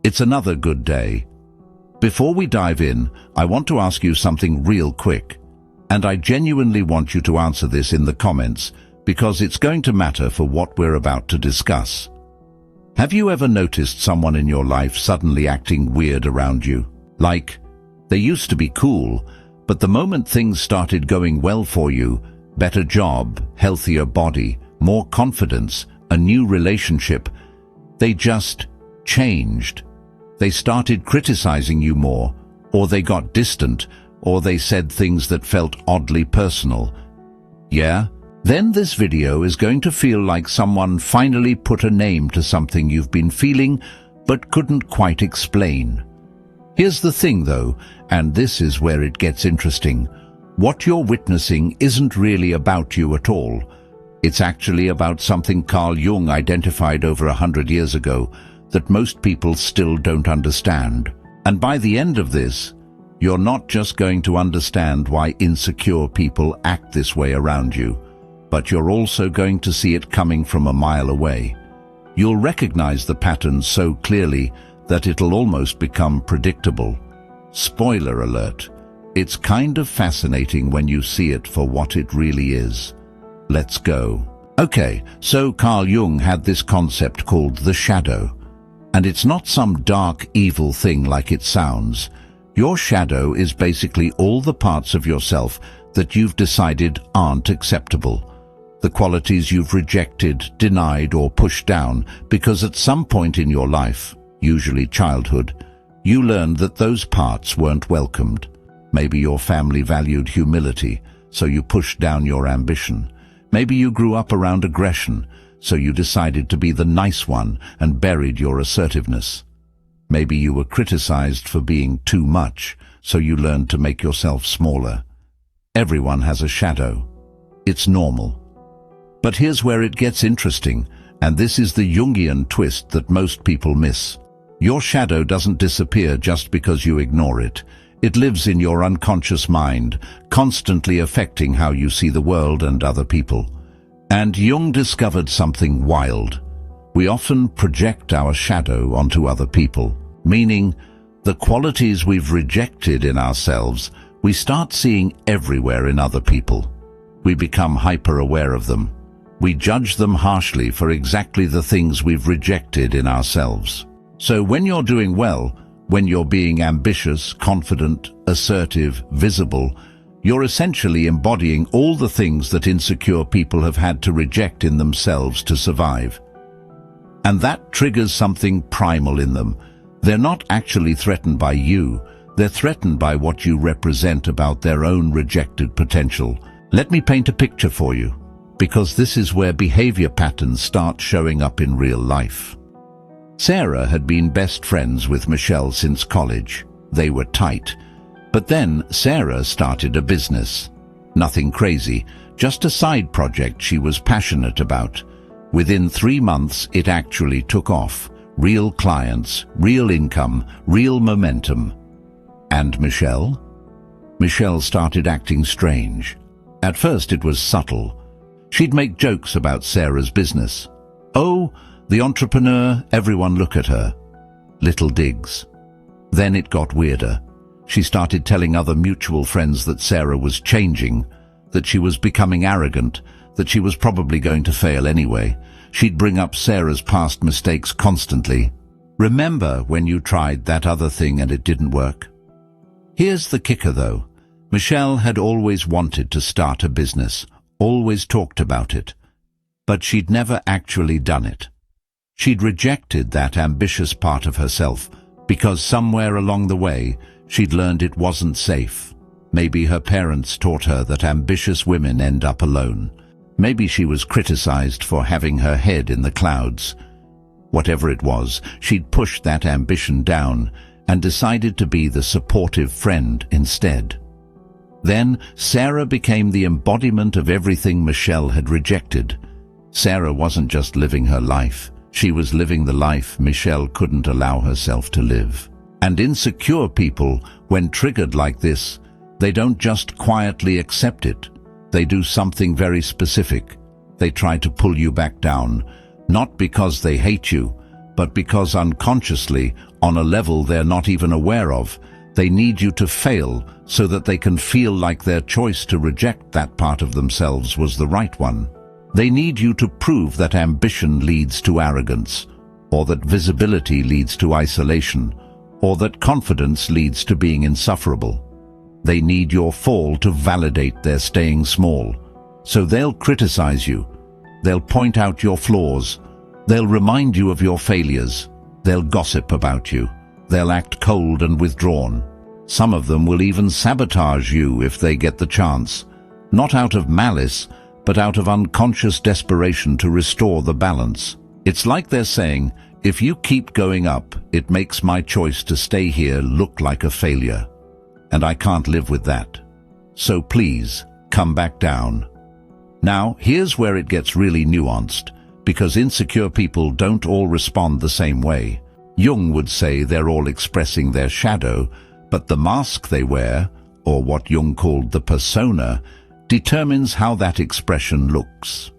It's another good day. Before we dive in, I want to ask you something real quick. And I genuinely want you to answer this in the comments because it's going to matter for what we're about to discuss. Have you ever noticed someone in your life suddenly acting weird around you? Like, they used to be cool, but the moment things started going well for you, better job, healthier body, more confidence, a new relationship, they just changed. They started criticizing you more, or they got distant, or they said things that felt oddly personal. Yeah? Then this video is going to feel like someone finally put a name to something you've been feeling but couldn't quite explain. Here's the thing though, and this is where it gets interesting. What you're witnessing isn't really about you at all. It's actually about something Carl Jung identified over 100 years ago that most people still don't understand. And by the end of this, you're not just going to understand why insecure people act this way around you, but you're also going to see it coming from a mile away. You'll recognize the patterns so clearly that it'll almost become predictable. Spoiler alert, it's kind of fascinating when you see it for what it really is. Let's go. Okay, so Carl Jung had this concept called the shadow. And it's not some dark, evil thing like it sounds. Your shadow is basically all the parts of yourself that you've decided aren't acceptable. The qualities you've rejected, denied, or pushed down because at some point in your life, usually childhood, you learned that those parts weren't welcomed. Maybe your family valued humility, so you pushed down your ambition. Maybe you grew up around aggression, so you decided to be the nice one and buried your assertiveness. Maybe you were criticized for being too much, so you learned to make yourself smaller. Everyone has a shadow. It's normal. But here's where it gets interesting, and this is the Jungian twist that most people miss. Your shadow doesn't disappear just because you ignore it. It lives in your unconscious mind, constantly affecting how you see the world and other people. And Jung discovered something wild. We often project our shadow onto other people, meaning the qualities we've rejected in ourselves, we start seeing everywhere in other people. We become hyper-aware of them. We judge them harshly for exactly the things we've rejected in ourselves. So when you're doing well, when you're being ambitious, confident, assertive, visible, you're essentially embodying all the things that insecure people have had to reject in themselves to survive. And that triggers something primal in them. They're not actually threatened by you, they're threatened by what you represent about their own rejected potential. Let me paint a picture for you, because this is where behavior patterns start showing up in real life. Sarah had been best friends with Michelle since college. They were tight. But then Sarah started a business. Nothing crazy, just a side project she was passionate about. Within 3 months, it actually took off. Real clients, real income, real momentum. And Michelle? Michelle started acting strange. At first it was subtle. She'd make jokes about Sarah's business. Oh, the entrepreneur, everyone look at her. Little digs. Then it got weirder. She started telling other mutual friends that Sarah was changing, that she was becoming arrogant, that she was probably going to fail anyway. She'd bring up Sarah's past mistakes constantly. Remember when you tried that other thing and it didn't work? Here's the kicker though. Michelle had always wanted to start a business, always talked about it. But she'd never actually done it. She'd rejected that ambitious part of herself because somewhere along the way, she'd learned it wasn't safe. Maybe her parents taught her that ambitious women end up alone. Maybe she was criticized for having her head in the clouds. Whatever it was, she'd pushed that ambition down and decided to be the supportive friend instead. Then Sarah became the embodiment of everything Michelle had rejected. Sarah wasn't just living her life. She was living the life Michelle couldn't allow herself to live. And insecure people, when triggered like this, they don't just quietly accept it. They do something very specific. They try to pull you back down, not because they hate you, but because unconsciously, on a level they're not even aware of, they need you to fail so that they can feel like their choice to reject that part of themselves was the right one. They need you to prove that ambition leads to arrogance, or that visibility leads to isolation, or that confidence leads to being insufferable. They need your fall to validate their staying small. So they'll criticize you. They'll point out your flaws. They'll remind you of your failures. They'll gossip about you. They'll act cold and withdrawn. Some of them will even sabotage you if they get the chance, not out of malice, but out of unconscious desperation to restore the balance. It's like they're saying, if you keep going up, it makes my choice to stay here look like a failure. And I can't live with that. So please, come back down. Now, here's where it gets really nuanced, because insecure people don't all respond the same way. Jung would say they're all expressing their shadow, but the mask they wear, or what Jung called the persona, determines how that expression looks.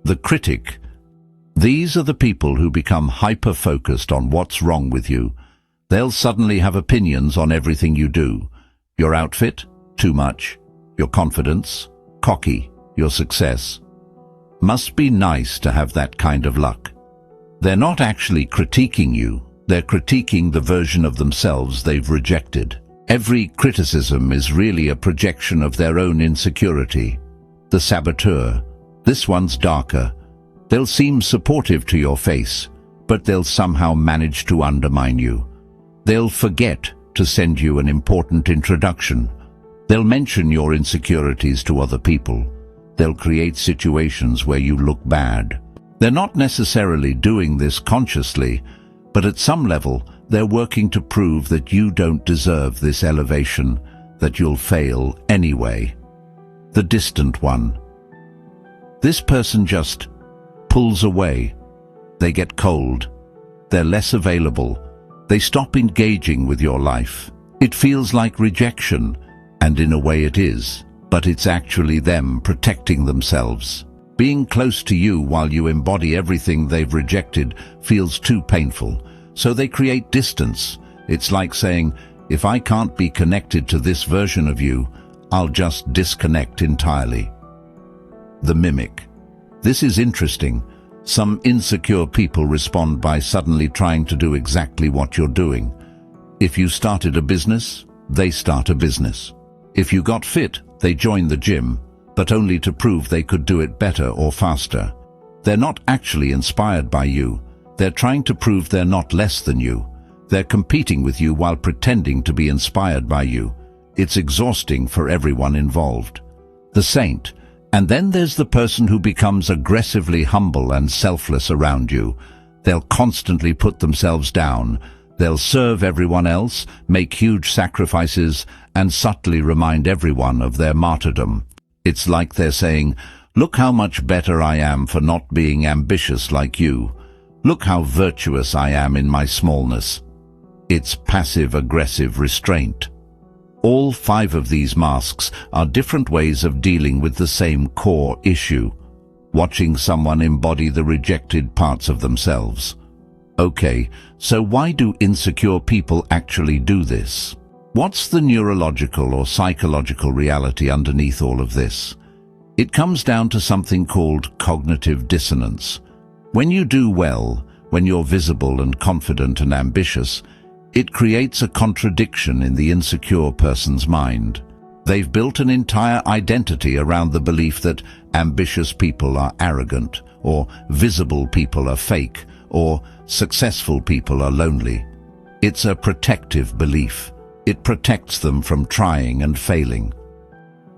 The critic. These are the people who become hyper-focused on what's wrong with you. They'll suddenly have opinions on everything you do. Your outfit, too much. Your confidence, cocky. Your success. Must be nice to have that kind of luck. They're not actually critiquing you. They're critiquing the version of themselves they've rejected. Every criticism is really a projection of their own insecurity. The saboteur. This one's darker. They'll seem supportive to your face, but they'll somehow manage to undermine you. They'll forget to send you an important introduction. They'll mention your insecurities to other people. They'll create situations where you look bad. They're not necessarily doing this consciously, but at some level, they're working to prove that you don't deserve this elevation, that you'll fail anyway. The distant one. This person just pulls away. They get cold. They're less available. They stop engaging with your life. It feels like rejection, and in a way it is, but it's actually them protecting themselves. Being close to you while you embody everything they've rejected feels too painful, so they create distance. It's like saying, if I can't be connected to this version of you, I'll just disconnect entirely. The mimic. This is interesting. Some insecure people respond by suddenly trying to do exactly what you're doing. If you started a business, they start a business. If you got fit, they join the gym, but only to prove they could do it better or faster. They're not actually inspired by you. They're trying to prove they're not less than you. They're competing with you while pretending to be inspired by you. It's exhausting for everyone involved. The saint. And then there's the person who becomes aggressively humble and selfless around you. They'll constantly put themselves down. They'll serve everyone else, make huge sacrifices, and subtly remind everyone of their martyrdom. It's like they're saying, look how much better I am for not being ambitious like you. Look how virtuous I am in my smallness. It's passive-aggressive restraint. All 5 of these masks are different ways of dealing with the same core issue, watching someone embody the rejected parts of themselves. Okay, so why do insecure people actually do this? What's the neurological or psychological reality underneath all of this? It comes down to something called cognitive dissonance. When you do well, when you're visible and confident and ambitious, it creates a contradiction in the insecure person's mind. They've built an entire identity around the belief that ambitious people are arrogant, or visible people are fake, or successful people are lonely. It's a protective belief. It protects them from trying and failing.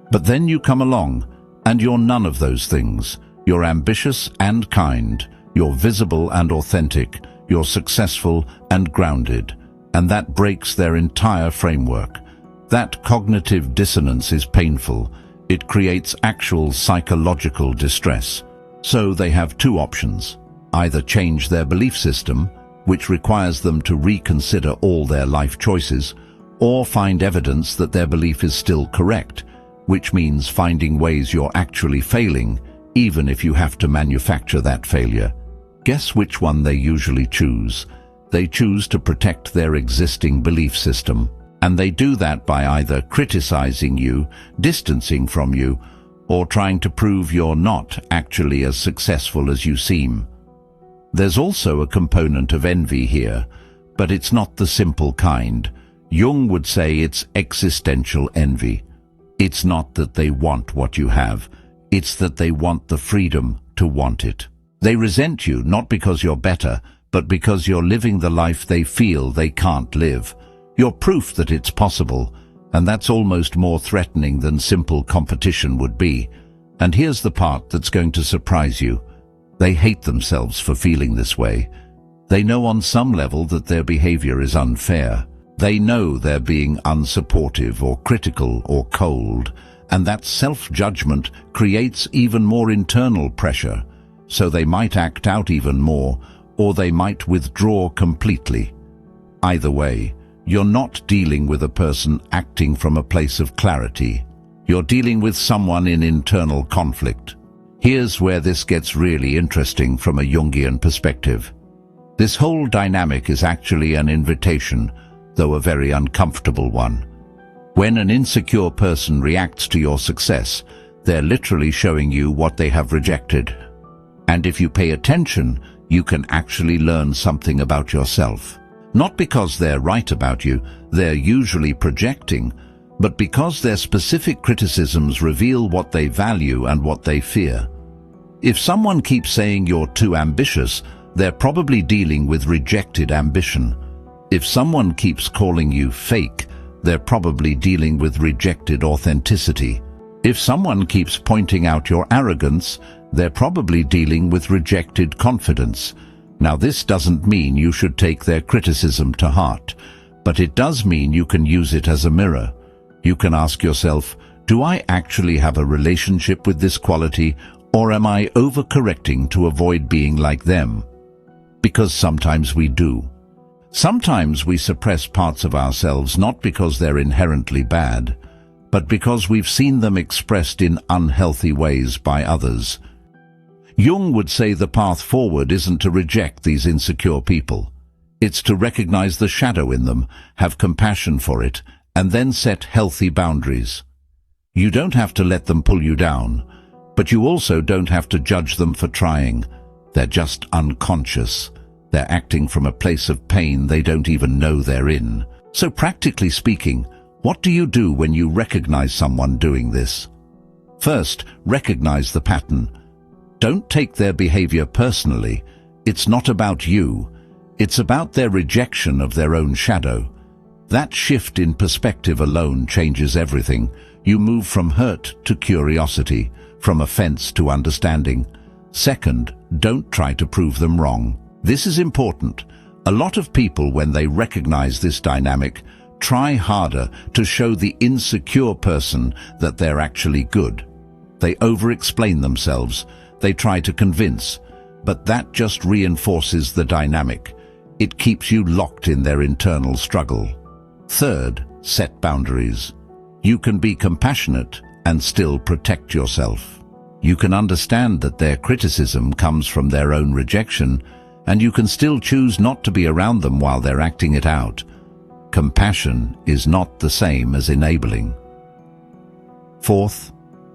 But then you come along, and you're none of those things. You're ambitious and kind. You're visible and authentic. You're successful and grounded. And that breaks their entire framework. That cognitive dissonance is painful. It creates actual psychological distress. So they have 2 options. Either change their belief system, which requires them to reconsider all their life choices, or find evidence that their belief is still correct, which means finding ways you're actually failing, even if you have to manufacture that failure. Guess which one they usually choose? They choose to protect their existing belief system. And they do that by either criticizing you, distancing from you, or trying to prove you're not actually as successful as you seem. There's also a component of envy here, but it's not the simple kind. Jung would say it's existential envy. It's not that they want what you have, it's that they want the freedom to want it. They resent you not because you're better, but because you're living the life they feel they can't live. You're proof that it's possible, and that's almost more threatening than simple competition would be. And here's the part that's going to surprise you. They hate themselves for feeling this way. They know on some level that their behavior is unfair. They know they're being unsupportive or critical or cold, and that self-judgment creates even more internal pressure. So they might act out even more, or they might withdraw completely. Either way, you're not dealing with a person acting from a place of clarity. You're dealing with someone in internal conflict. Here's where this gets really interesting from a Jungian perspective. This whole dynamic is actually an invitation, though a very uncomfortable one. When an insecure person reacts to your success, they're literally showing you what they have rejected. And if you pay attention, you can actually learn something about yourself. Not because they're right about you, they're usually projecting, but because their specific criticisms reveal what they value and what they fear. If someone keeps saying you're too ambitious, they're probably dealing with rejected ambition. If someone keeps calling you fake, they're probably dealing with rejected authenticity. If someone keeps pointing out your arrogance, they're probably dealing with rejected confidence. Now, this doesn't mean you should take their criticism to heart, but it does mean you can use it as a mirror. You can ask yourself, do I actually have a relationship with this quality, or am I overcorrecting to avoid being like them? Because sometimes we do. Sometimes we suppress parts of ourselves not because they're inherently bad, but because we've seen them expressed in unhealthy ways by others. Jung would say the path forward isn't to reject these insecure people. It's to recognize the shadow in them, have compassion for it, and then set healthy boundaries. You don't have to let them pull you down, but you also don't have to judge them for trying. They're just unconscious. They're acting from a place of pain they don't even know they're in. So practically speaking, what do you do when you recognize someone doing this? First, recognize the pattern. Don't take their behavior personally. It's not about you. It's about their rejection of their own shadow. That shift in perspective alone changes everything. You move from hurt to curiosity, from offense to understanding. Second, don't try to prove them wrong. This is important. A lot of people, when they recognize this dynamic, try harder to show the insecure person that they're actually good. They over-explain themselves. They try to convince. But that just reinforces the dynamic. It keeps you locked in their internal struggle. Third, set boundaries. You can be compassionate and still protect yourself. You can understand that their criticism comes from their own rejection, and you can still choose not to be around them while they're acting it out. Compassion is not the same as enabling. Fourth,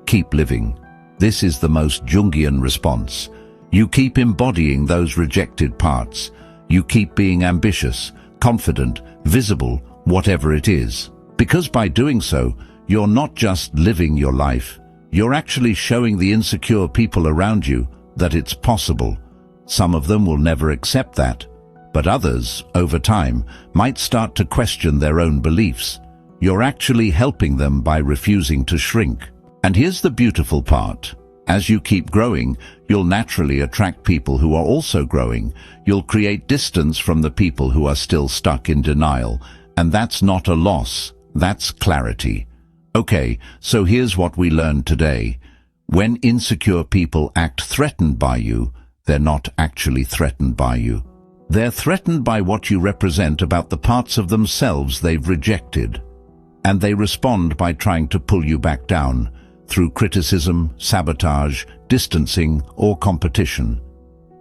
keep living. This is the most Jungian response. You keep embodying those rejected parts. You keep being ambitious, confident, visible, whatever it is. Because by doing so, you're not just living your life, you're actually showing the insecure people around you that it's possible. Some of them will never accept that, but others, over time, might start to question their own beliefs. You're actually helping them by refusing to shrink. And here's the beautiful part. As you keep growing, you'll naturally attract people who are also growing. You'll create distance from the people who are still stuck in denial. And that's not a loss, that's clarity. Okay, so here's what we learned today. When insecure people act threatened by you, they're not actually threatened by you. They're threatened by what you represent about the parts of themselves they've rejected. And they respond by trying to pull you back down, through criticism, sabotage, distancing, or competition.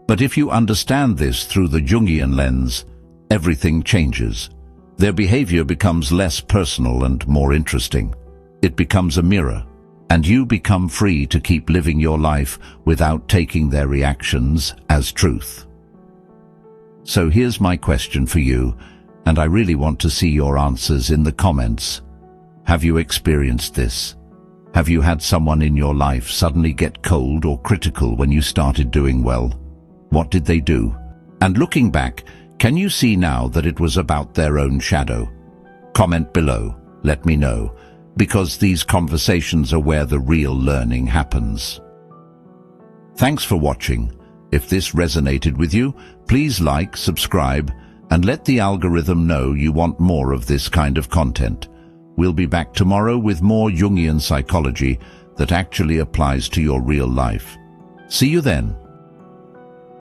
But if you understand this through the Jungian lens, everything changes. Their behavior becomes less personal and more interesting. It becomes a mirror, and you become free to keep living your life without taking their reactions as truth. So here's my question for you, and I really want to see your answers in the comments. Have you experienced this? Have you had someone in your life suddenly get cold or critical when you started doing well? What did they do? And looking back, can you see now that it was about their own shadow? Comment below, let me know, because these conversations are where the real learning happens. Thanks for watching. If this resonated with you, please like, subscribe, and let the algorithm know you want more of this kind of content. We'll be back tomorrow with more Jungian psychology that actually applies to your real life. See you then.